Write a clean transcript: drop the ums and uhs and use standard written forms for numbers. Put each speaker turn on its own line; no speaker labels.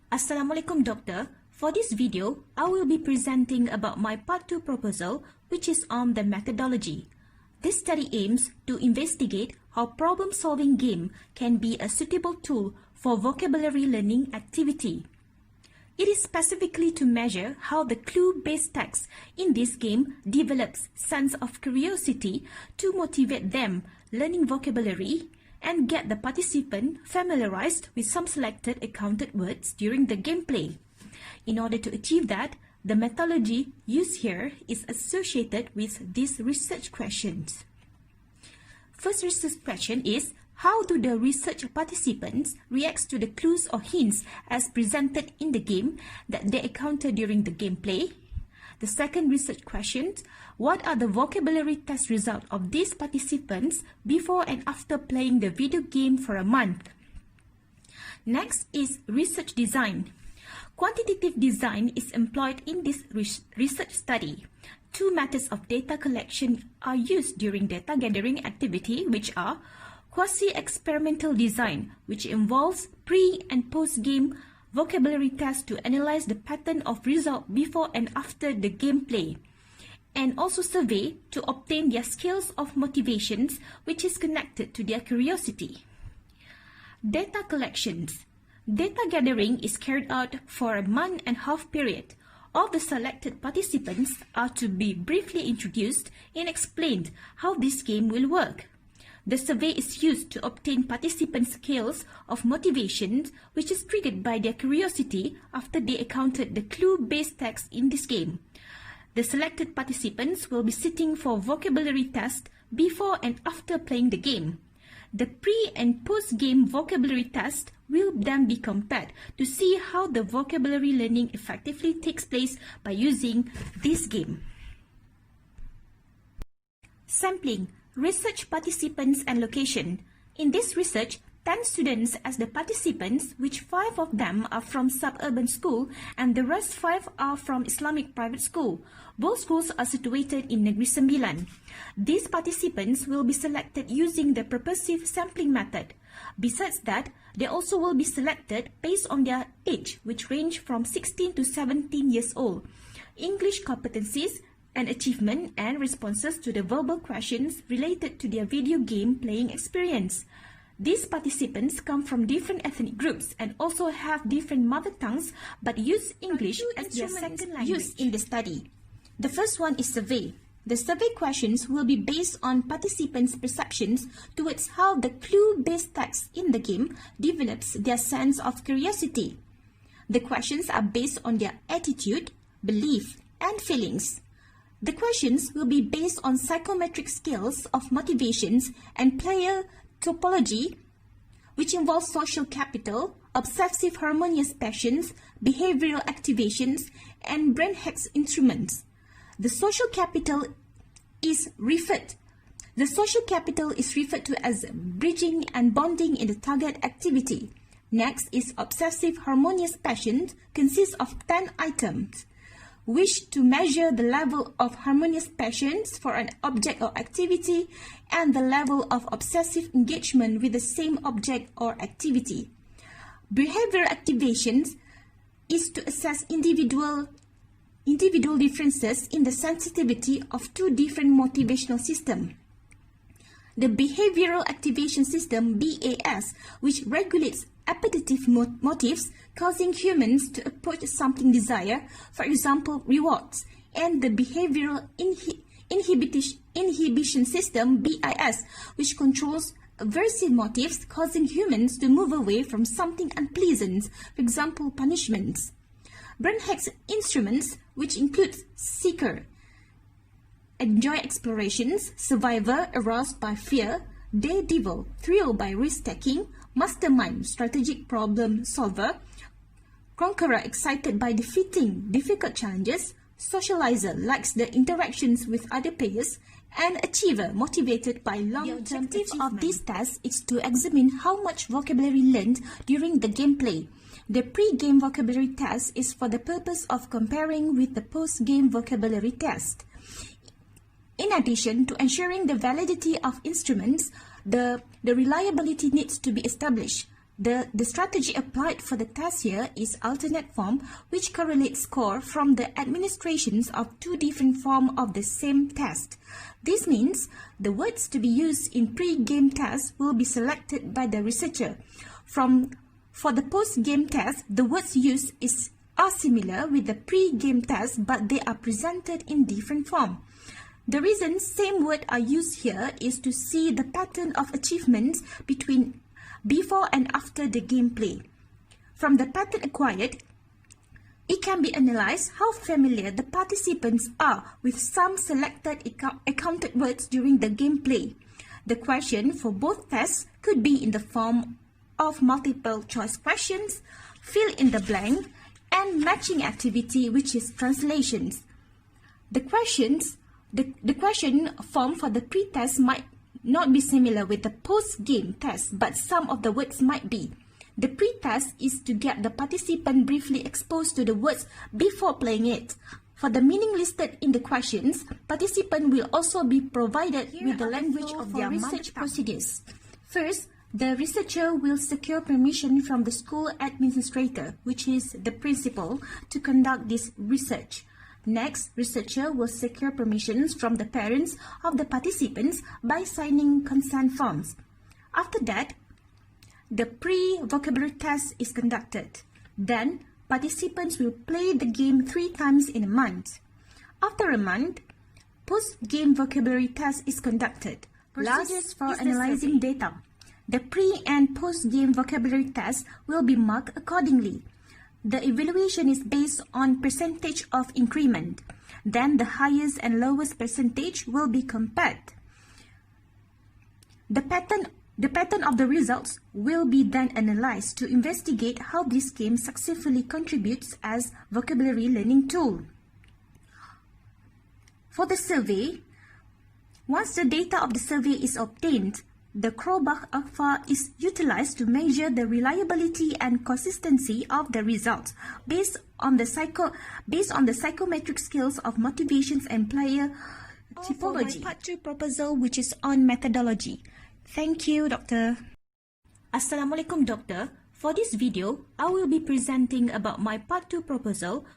Assalamualaikum Doctor. For this video, I will be presenting about my Part 2 proposal, which is on the methodology. This study aims to investigate how problem-solving game can be a suitable tool for vocabulary learning activity. It is specifically to measure how the clue-based text in this game develops sense of curiosity to motivate them learning vocabulary and get the participant familiarized with some selected accounted words during the gameplay. In order to achieve that, the methodology used here is associated with these research questions. First research question is, how do the research participants react to the clues or hints as presented in the game that they encounter during the gameplay? The second research question, what are the vocabulary test results of these participants before and after playing the video game for a month? Next is research design. Quantitative design is employed in this research study. Two methods of data collection are used during data gathering activity, which are quasi-experimental design, which involves pre- and post-game vocabulary tests to analyze the pattern of result before and after the gameplay, and also survey to obtain their scales of motivations, which is connected to their curiosity. Data collections. Data gathering is carried out for a month-and-a-half period. All the selected participants are to be briefly introduced and explained how this game will work. The survey is used to obtain participant scales of motivations, which is triggered by their curiosity after they encountered the clue-based text in this game. The selected participants will be sitting for vocabulary tests before and after playing the game. The pre- and post-game vocabulary test will then be compared to see how the vocabulary learning effectively takes place by using this game. Sampling. Research participants and location. In this research, 10 students as the participants, which 5 of them are from suburban school and the rest 5 are from Islamic private school. Both schools are situated in Negeri Sembilan. These participants will be selected using the purposive sampling method. Besides that, they also will be selected based on their age, which range from 16 to 17 years old, English competencies, and achievement and responses to the verbal questions related to their video game playing experience. These participants come from different ethnic groups and also have different mother tongues but use English as their second language used in the study. The first one is survey. The survey questions will be based on participants' perceptions towards how the clue-based text in the game develops their sense of curiosity. The questions are based on their attitude, belief, and feelings. The questions will be based on psychometric scales of motivations and player topology, which involves social capital, obsessive harmonious passions, behavioral activations, and brain hacks instruments. The social capital is referred to as bridging and bonding in the target activity. Next is obsessive harmonious passions, consists of 10 items. Wish to measure the level of harmonious passions for an object or activity and the level of obsessive engagement with the same object or activity. Behavioral activations is to assess individual differences in the sensitivity of two different motivational systems. The behavioral activation system, BAS, which regulates appetitive motives causing humans to approach something desired, for example, rewards, and the behavioral inhibition system, BIS, which controls aversive motives causing humans to move away from something unpleasant, for example, punishments. Brain hacks instruments, which include seeker, enjoy explorations, survivor, aroused by fear, daredevil, thrilled by risk-taking, mastermind, strategic problem solver, conqueror, excited by defeating difficult challenges, socializer, likes the interactions with other players, and achiever, motivated by long-term achievement. The objective of this test is to examine how much vocabulary learned during the gameplay. The pre-game vocabulary test is for the purpose of comparing with the post-game vocabulary test. In addition to ensuring the validity of instruments, the reliability needs to be established. The strategy applied for the test here is alternate form, which correlates score from the administrations of two different forms of the same test. This means the words to be used in pre-game test will be selected by the researcher. For the post-game test, the words used are similar with the pre-game test, but they are presented in different form. The reason same words are used here is to see the pattern of achievements before and after the gameplay. From the pattern acquired, it can be analyzed how familiar the participants are with some selected accounted words during the gameplay. The question for both tests could be in the form of multiple choice questions, fill in the blank, and matching activity, which is translations. The question form for the pre-test might not be similar with the post-game test, but some of the words might be. The pre-test is to get the participant briefly exposed to the words before playing it. For the meaning listed in the questions, participants will also be provided with the language of their research procedures. First, the researcher will secure permission from the school administrator, which is the principal, to conduct this research. Next, researcher will secure permissions from the parents of the participants by signing consent forms. After that, the pre-vocabulary test is conducted. Then, participants will play the game 3 times in a month. After a month, post-game vocabulary test is conducted. Procedures for analyzing data. The pre- and post-game vocabulary test will be marked accordingly. The evaluation is based on percentage of increment. Then the highest and lowest percentage will be compared. The pattern of the results will be then analyzed to investigate how this game successfully contributes as vocabulary learning tool. For the survey, once the data of the survey is obtained, the Krobach alpha is utilized to measure the reliability and consistency of the results based on the psychometric skills of motivations and player typology. Part 2 proposal, which is on methodology. Thank you, Doctor. Assalamualaikum, Doctor. For this video, I will be presenting about my Part 2 proposal,